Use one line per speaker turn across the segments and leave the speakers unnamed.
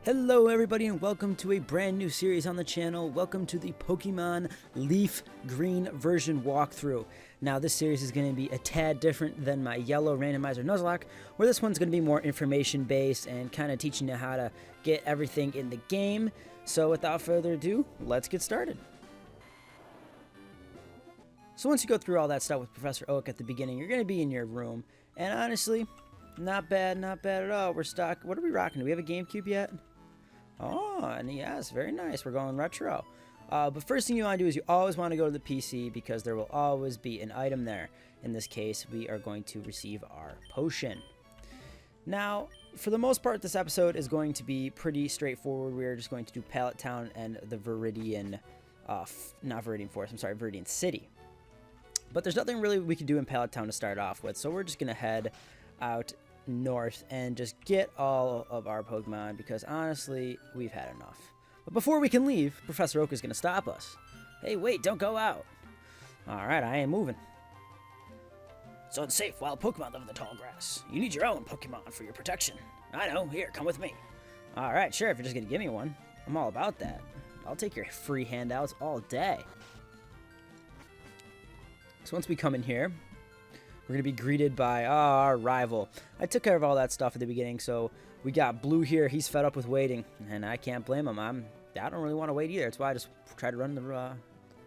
Hello everybody and welcome to a brand new series on the channel. Welcome to the Pokemon Leaf Green version walkthrough. Now this series is going to be a tad different than my Yellow Randomizer Nuzlocke, where this one's going to be more information based and kind of teaching you how to get everything in the game. So without further ado, let's get started. So once you go through all that stuff with Professor Oak at the beginning, you're going to be in your room. And honestly, not bad at all. We're stuck. What are we rocking? Do we have a GameCube yet? Oh, and yes, very nice. We're going retro. But first thing you want to do is you always want to go to the PC because there will always be an item there. In this case, we are going to receive our potion. Now, for the most part, this episode is going to be pretty straightforward. We're just going to do Pallet Town and the Viridian, not Viridian Forest, I'm sorry, Viridian City. But there's nothing really we can do in Pallet Town to start off with, so we're just going to head out north and just get all of our Pokemon because honestly we've had enough. But before we can leave, Professor Oak is going to stop us. Hey, wait, don't go out. Alright, I am moving. It's unsafe wild Pokemon live in the tall grass. You need your own Pokemon for your protection. I know, here, come with me. Alright, sure, if you're just going to give me one. I'm all about that. I'll take your free handouts all day. So once we come in here, we're going to be greeted by our rival. I took care of all that stuff at the beginning, so we got Blue here. He's fed up with waiting, and I can't blame him. I don't really want to wait either. That's why I just try to run the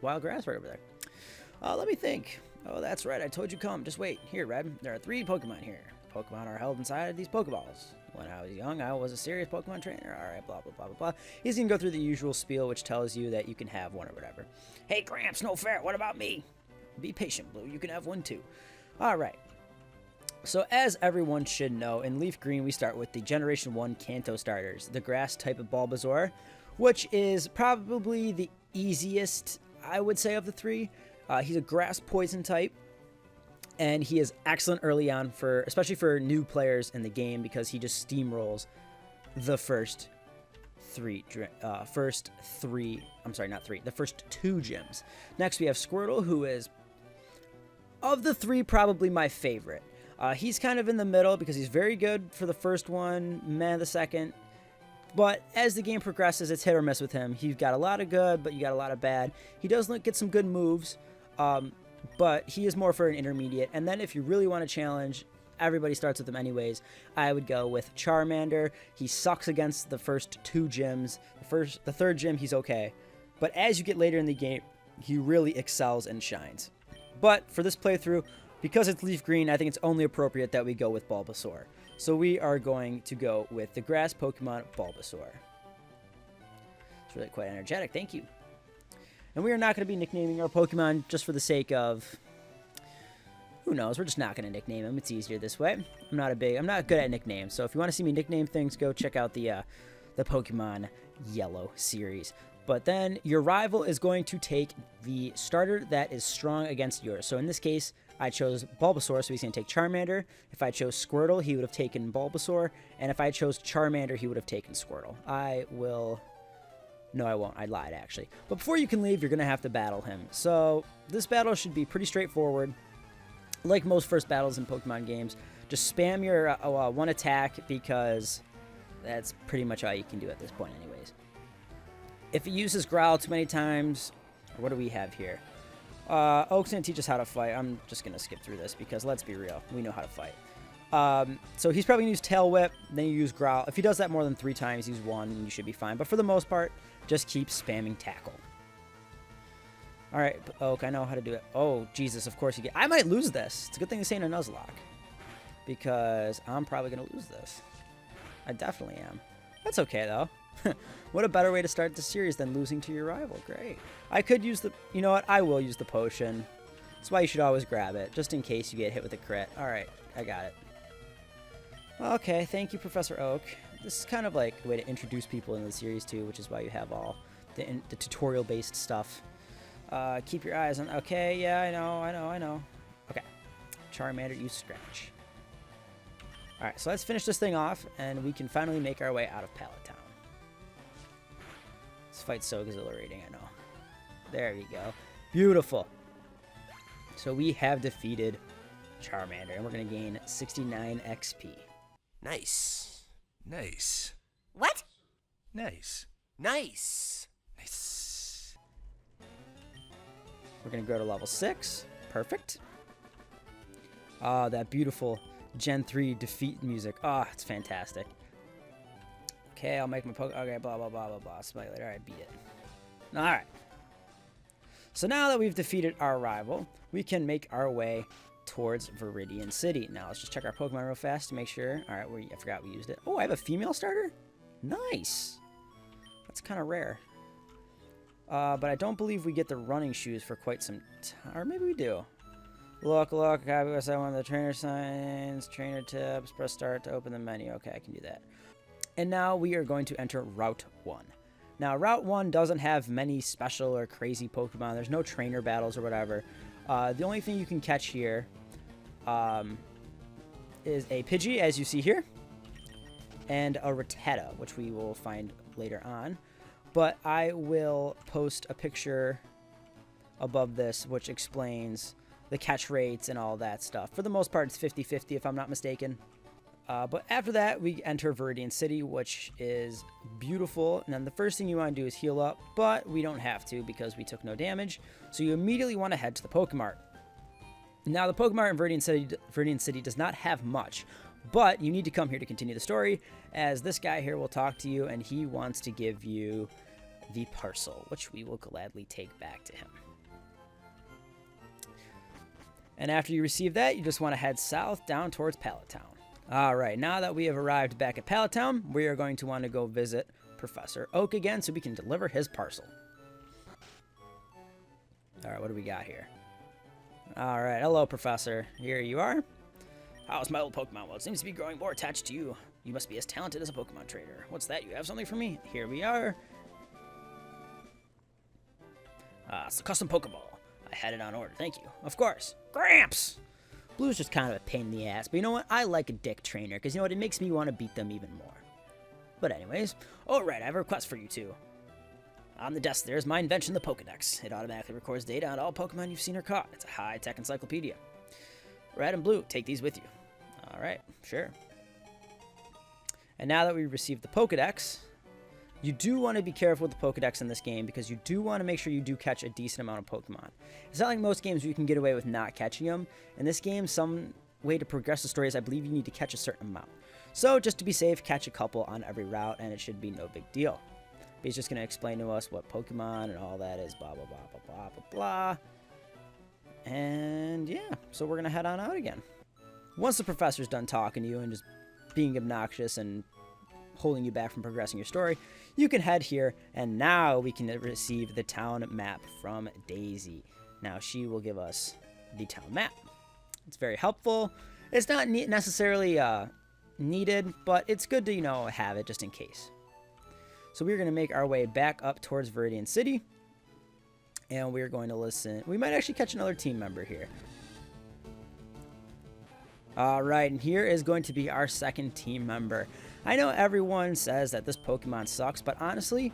wild grass right over there. Let me think. Oh, that's right. I told you come. Just wait. Here, Red. There are 3 Pokemon here. Pokemon are held inside of these Pokeballs. When I was young, I was a serious Pokemon trainer. All right, blah, blah, blah, blah, blah. He's going to go through the usual spiel, which tells you that you can have one or whatever. Hey, Gramps, no fair. What about me? Be patient, Blue. You can have one, too. Alright, so as everyone should know, in Leaf Green we start with the Generation 1 Kanto starters, the grass type of Bulbasaur, which is probably the easiest, I would say, of the 3. He's a grass poison type, and he is excellent early on, especially for new players in the game, because he just steamrolls the first 2 gyms. Next we have Squirtle, who is, of the 3, probably my favorite. He's kind of in the middle because he's very good for the first one, meh the second. But as the game progresses, it's hit or miss with him. He's got a lot of good, but you got a lot of bad. He does get some good moves, but he is more for an intermediate. And then if you really want to challenge, everybody starts with him anyways. I would go with Charmander. He sucks against the first 2 gyms. The third gym, he's okay. But as you get later in the game, he really excels and shines. But for this playthrough, because it's Leaf Green, I think it's only appropriate that we go with Bulbasaur. So we are going to go with the grass Pokemon Bulbasaur. It's really quite energetic, thank you. And we are not going to be nicknaming our Pokemon just for the sake of, who knows, we're just not going to nickname them. It's easier this way. I'm not good at nicknames, so if you want to see me nickname things, go check out the Pokemon Yellow series. But then your rival is going to take the starter that is strong against yours. So in this case, I chose Bulbasaur, so he's going to take Charmander. If I chose Squirtle, he would have taken Bulbasaur. And if I chose Charmander, he would have taken Squirtle. No, I won't. I lied, actually. But before you can leave, you're going to have to battle him. So this battle should be pretty straightforward. Like most first battles in Pokemon games, just spam your one attack because that's pretty much all you can do at this point anyways. If he uses Growl too many times, what do we have here? Oak's going to teach us how to fight. I'm just going to skip through this because let's be real. We know how to fight. So he's probably going to use Tail Whip, then you use Growl. If he does that more than 3 times, use 1 and you should be fine. But for the most part, just keep spamming Tackle. Alright, Oak, I know how to do it. Oh, Jesus, of course you get... I might lose this. It's a good thing this ain't a Nuzlocke. Because I'm probably going to lose this. I definitely am. That's okay, though. What a better way to start the series than losing to your rival. Great. I could use the... You know what? I will use the potion. That's why you should always grab it, just in case you get hit with a crit. Alright, I got it. Okay, thank you, Professor Oak. This is kind of like a way to introduce people in the series, too, which is why you have all the tutorial-based stuff. Keep your eyes on... Okay, yeah, I know. Okay. Charmander, use Scratch. Alright, so let's finish this thing off, and we can finally make our way out of Pallet Town. This fight's so exhilarating, I know. There we go. Beautiful. So we have defeated Charmander, and we're going to gain 69 XP.
Nice.
Nice.
What?
Nice. Nice. Nice.
We're going to go to level 6. Perfect. Oh, that beautiful Gen 3 defeat music. Oh, it's fantastic. Okay, I'll make my poke. Okay, blah, blah, blah, blah, blah. Smite later. All right, beat it. All right. So now that we've defeated our rival, we can make our way towards Viridian City. Now, let's just check our Pokemon real fast to make sure. All right, I forgot we used it. Oh, I have a female starter? Nice. That's kind of rare. But I don't believe we get the running shoes for quite some time. Or maybe we do. Look, I was one of the trainer signs, trainer tips, press start to open the menu. Okay, I can do that. And now we are going to enter Route 1. Now, Route 1 doesn't have many special or crazy Pokemon. There's no trainer battles or whatever. The only thing you can catch here is a Pidgey, as you see here, and a Rattata, which we will find later on. But I will post a picture above this which explains the catch rates and all that stuff. For the most part, it's 50-50 if I'm not mistaken. But after that, we enter Viridian City, which is beautiful. And then the first thing you want to do is heal up, but we don't have to because we took no damage. So you immediately want to head to the Pokemart. Now, the Pokemart in Viridian City does not have much, but you need to come here to continue the story, as this guy here will talk to you, and he wants to give you the parcel, which we will gladly take back to him. And after you receive that, you just want to head south down towards Pallet Town. All right, now that we have arrived back at Pallet Town, we are going to want to go visit Professor Oak again so we can deliver his parcel. All right, what do we got here? All right, hello, Professor. Here you are. How's my old Pokemon? Well, it seems to be growing more attached to you. You must be as talented as a Pokemon trader. What's that? You have something for me? Here we are. It's a custom Pokeball. I had it on order. Thank you. Of course. Gramps! Blue's just kind of a pain in the ass, but you know what? I like a dick trainer, because you know what? It makes me want to beat them even more. But anyways, oh right, I have a request for you two. On the desk there's my invention, the Pokedex. It automatically records data on all Pokemon you've seen or caught. It's a high-tech encyclopedia. Red and Blue, take these with you. Alright, sure. And now that we've received the Pokedex, you do want to be careful with the Pokedex in this game because you do want to make sure you do catch a decent amount of Pokemon. It's not like most games where you can get away with not catching them. In this game, some way to progress the story is I believe you need to catch a certain amount. So just to be safe, catch a couple on every route and it should be no big deal. But he's just going to explain to us what Pokemon and all that is, blah, blah, blah, blah, blah, blah, blah. And yeah, so we're going to head on out again. Once the professor's done talking to you and just being obnoxious and holding you back from progressing your story, you can head here, and now we can receive the town map from Daisy. Now she will give us the town map. It's very helpful. It's not necessarily needed, but it's good to, you know, have it just in case. So we're going to make our way back up towards Viridian City, and we're going to listen. We might actually catch another team member here. All right, and here is going to be our second team member. I know everyone says that this Pokemon sucks, but honestly,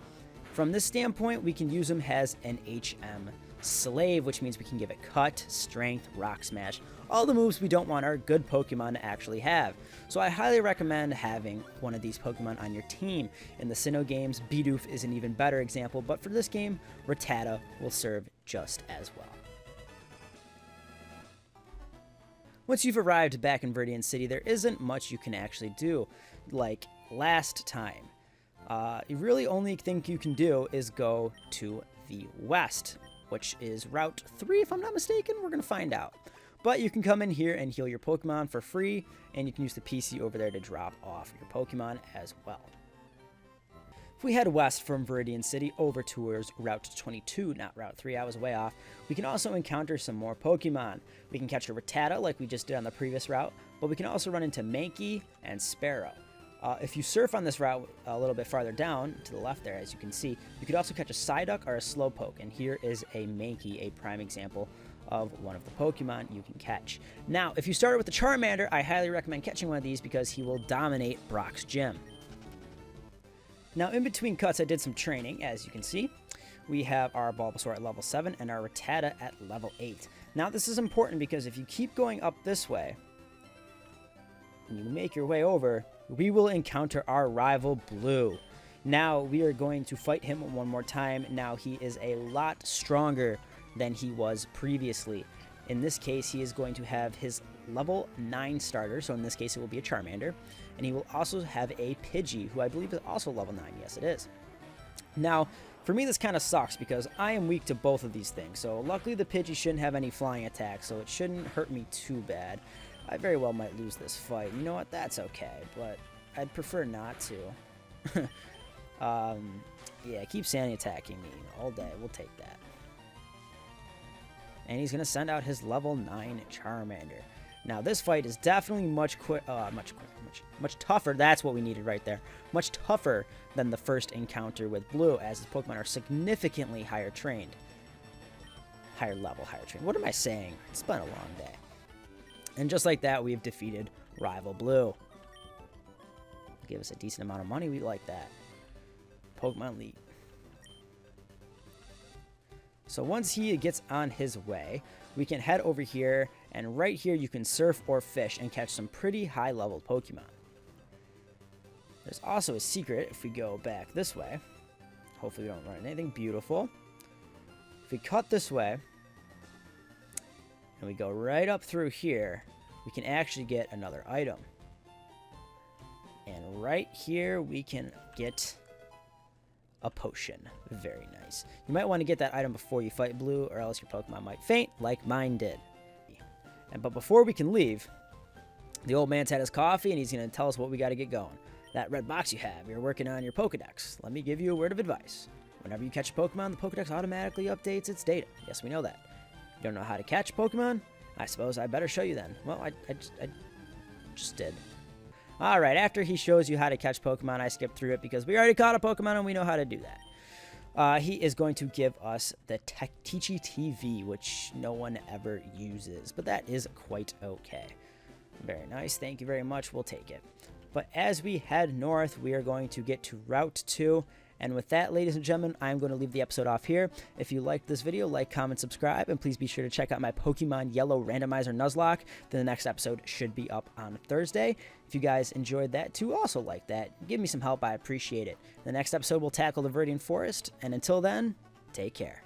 from this standpoint, we can use him as an HM slave, which means we can give it Cut, Strength, Rock Smash, all the moves we don't want our good Pokemon to actually have. So I highly recommend having one of these Pokemon on your team. In the Sinnoh games, Bidoof is an even better example, but for this game, Rattata will serve just as well. Once you've arrived back in Viridian City, there isn't much you can actually do. Like last time, the really only thing you can do is go to the west, which is Route 3, if I'm not mistaken. We're going to find out. But you can come in here and heal your Pokemon for free, and you can use the PC over there to drop off your Pokemon as well. If we head west from Viridian City over towards Route 22, not Route 3, I was way off, we can also encounter some more Pokemon. We can catch a Rattata like we just did on the previous route, but we can also run into Mankey and Sparrow. If you surf on this route a little bit farther down, to the left there, as you can see, you could also catch a Psyduck or a Slowpoke, and here is a Mankey, a prime example of one of the Pokemon you can catch. Now, if you started with the Charmander, I highly recommend catching one of these because he will dominate Brock's gym. Now, in between cuts, I did some training, as you can see. We have our Bulbasaur at level 7 and our Rattata at level 8. Now, this is important because if you keep going up this way, and you make your way over, we will encounter our rival Blue. Now we are going to fight him one more time. Now he is a lot stronger than he was previously. In this case, he is going to have his level 9 starter, so in this case it will be a Charmander, and he will also have a Pidgey, who I believe is also level 9. Yes, it is. Now, for me, this kind of sucks because I am weak to both of these things, so luckily the Pidgey shouldn't have any flying attacks, so it shouldn't hurt me too bad. I very well might lose this fight. You know what? That's okay, but I'd prefer not to. Yeah, keep Sandy attacking me all day. We'll take that. And he's going to send out his level 9 Charmander. Now, this fight is definitely much tougher. That's what we needed right there. Much tougher than the first encounter with Blue, as his Pokemon are significantly higher trained. Higher level, higher trained. What am I saying? It's been a long day. And just like that, we've defeated Rival Blue. Give us a decent amount of money. We like that. Pokemon League. So once he gets on his way, we can head over here, and right here you can surf or fish and catch some pretty high-leveled Pokemon. There's also a secret if we go back this way. Hopefully we don't run into anything. Beautiful. If we cut this way, and we go right up through here, we can actually get another item. And right here we can get a potion. Very nice. You might want to get that item before you fight Blue, or else your Pokemon might faint like mine did. But before we can leave, the old man's had his coffee and he's going to tell us what we got to get going. That red box you have, you're working on your Pokedex. Let me give you a word of advice. Whenever you catch a Pokemon, the Pokedex automatically updates its data. Yes, we know that. You don't know how to catch Pokemon? I suppose I better show you then. Well, I just did. Alright, after he shows you how to catch Pokemon, I skipped through it because we already caught a Pokemon and we know how to do that. He is going to give us the Techichi TV, which no one ever uses, but that is quite okay. Very nice. Thank you very much. We'll take it. But as we head north, we are going to get to Route 2. And with that, ladies and gentlemen, I'm going to leave the episode off here. If you liked this video, like, comment, subscribe, and please be sure to check out my Pokemon Yellow Randomizer Nuzlocke. Then the next episode should be up on Thursday. If you guys enjoyed that too, also like that, give me some help. I appreciate it. The next episode will tackle the Viridian Forest. And until then, take care.